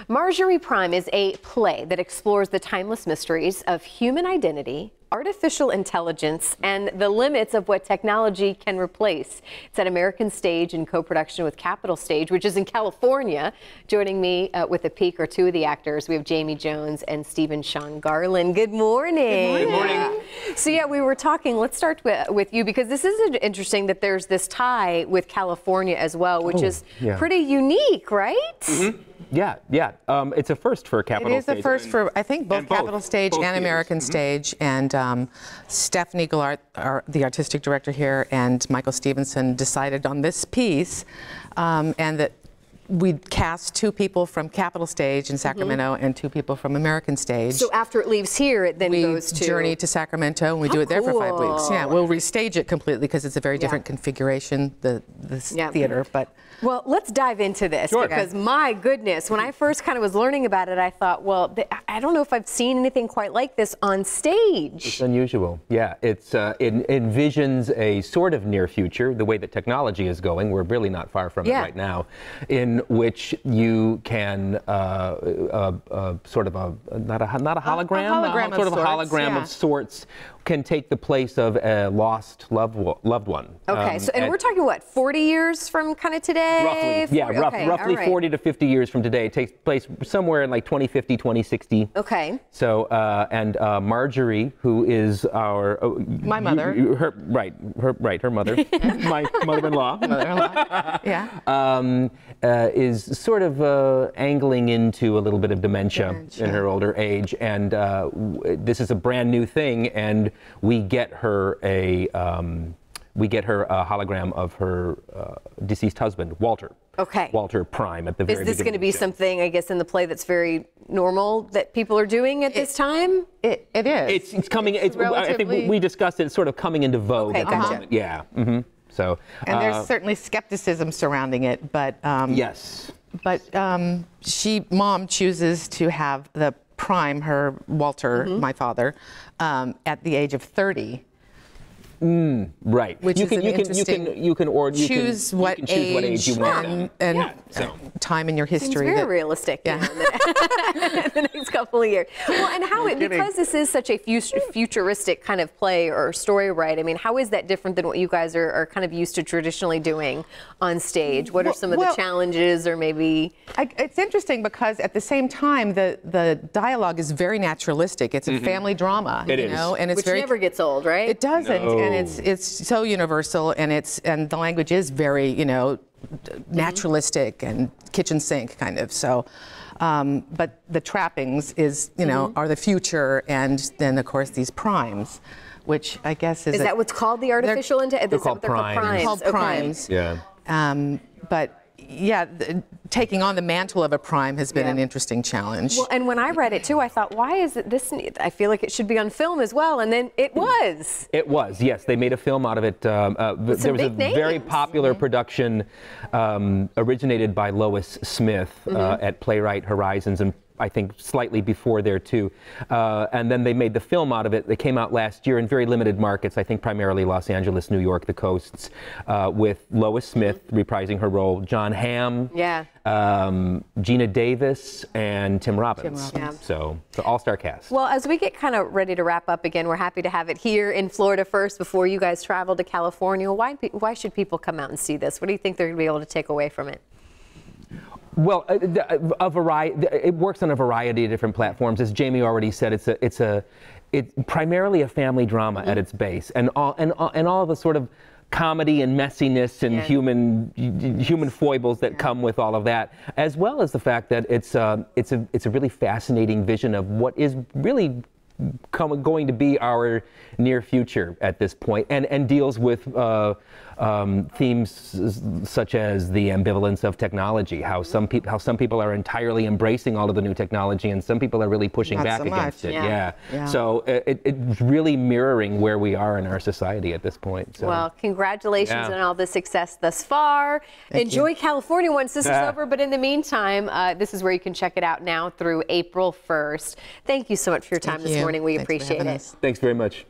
Marjorie Prime is a play that explores the timeless mysteries of human identity, artificial intelligence, and the limits of what technology can replace. It's at American Stage in co-production with Capitol Stage, which is in California. Joining me with a peek are two of the actors. We have Jamie Jones and Stephen Sean Garland. Good morning. Good morning. So yeah, we were talking, let's start with you, because this is interesting that there's this tie with California as well, which is pretty unique, right? Mm-hmm. Yeah. It's a first for Capitol Stage. It is a first for, I think, both Capitol Stage and American Stage. And Stephanie Gillard, the artistic director here, and Michael Stevenson decided on this piece, and that we cast two people from Capitol Stage in Sacramento and two people from American Stage. So after it leaves here, it then goes to... We journey to Sacramento, and we do it there for 5 weeks. Yeah, we'll restage it completely because it's a very different configuration, the theater, but... Well, let's dive into this because my goodness, when I first kind of was learning about it, I thought, well, I don't know if I've seen anything quite like this on stage. It's unusual. Yeah, it envisions a sort of near future, the way that technology is going. We're really not far from it right now, in which you can sort of not a hologram, sort of a hologram of sorts can take the place of a lost loved one. Okay, and we're talking what, 40 years from kind of today? Roughly, roughly 40 to 50 years from today. It takes place somewhere in like 2050, 2060. Okay. So, and Marjorie, who is our my mother, her mother, my mother-in-law, is sort of angling into a little bit of dementia in her older age, and this is a brand new thing, and we get her a hologram of her deceased husband, Walter. Okay. Walter Prime at the very beginning. Is this going to be something, I guess, in the play that's very normal that people are doing at this time? It is. It's coming. I think we discussed it. It's sort of coming into vogue at the moment. Yeah. Mm-hmm. So. And there's certainly skepticism surrounding it, but yes. But Mom chooses to have the Prime, her Walter, my father, at the age of 30. Right. Which you can choose what age you want and time in your history. Seems very realistic. Yeah. The next couple of years. Well, and how because this is such a futuristic kind of play or story, right? I mean, how is that different than what you guys are kind of used to traditionally doing on stage? What are some of the challenges, or maybe? It's interesting because at the same time, the dialogue is very naturalistic. It's a family drama, you know, and it's which never gets old, right? It doesn't. No. And it's so universal, and the language is very, you know, naturalistic and kitchen sink kind of. So, but the trappings is, you know, are the future, and then of course these primes, which I guess is that what's called the artificial intelligence? They're called primes. Called primes. Yeah. But yeah, taking on the mantle of a prime has been an interesting challenge. Well, and when I read it too, I thought, why is it this? I feel like it should be on film as well, and then it was. It was, yes. They made a film out of it. There was a very popular production originated by Lois Smith at Playwright Horizons, and I think slightly before there too. And then they made the film out of it. They came out last year in very limited markets, I think primarily Los Angeles, New York, the coasts, with Lois Smith reprising her role, John Hamm, Gina Davis, and Tim Robbins. So the all-star cast. Well, as we get kind of ready to wrap up again, we're happy to have it here in Florida first before you guys travel to California. Why should people come out and see this? What do you think they're going to be able to take away from it? Well, it works on a variety of different platforms. As Jamie already said, it's primarily a family drama at its base, and all the sort of comedy and messiness and human foibles that come with all of that, as well as the fact that it's a really fascinating vision of what is really going to be our near future at this point, and deals with themes such as the ambivalence of technology, how some people are entirely embracing all of the new technology, and some people are really pushing back against it. So it's really mirroring where we are in our society at this point. So. Well, congratulations on all the success thus far. Enjoy California once this is over, but in the meantime, this is where you can check it out now through April 1st. Thank you so much for your time this morning. We appreciate it. Thanks very much.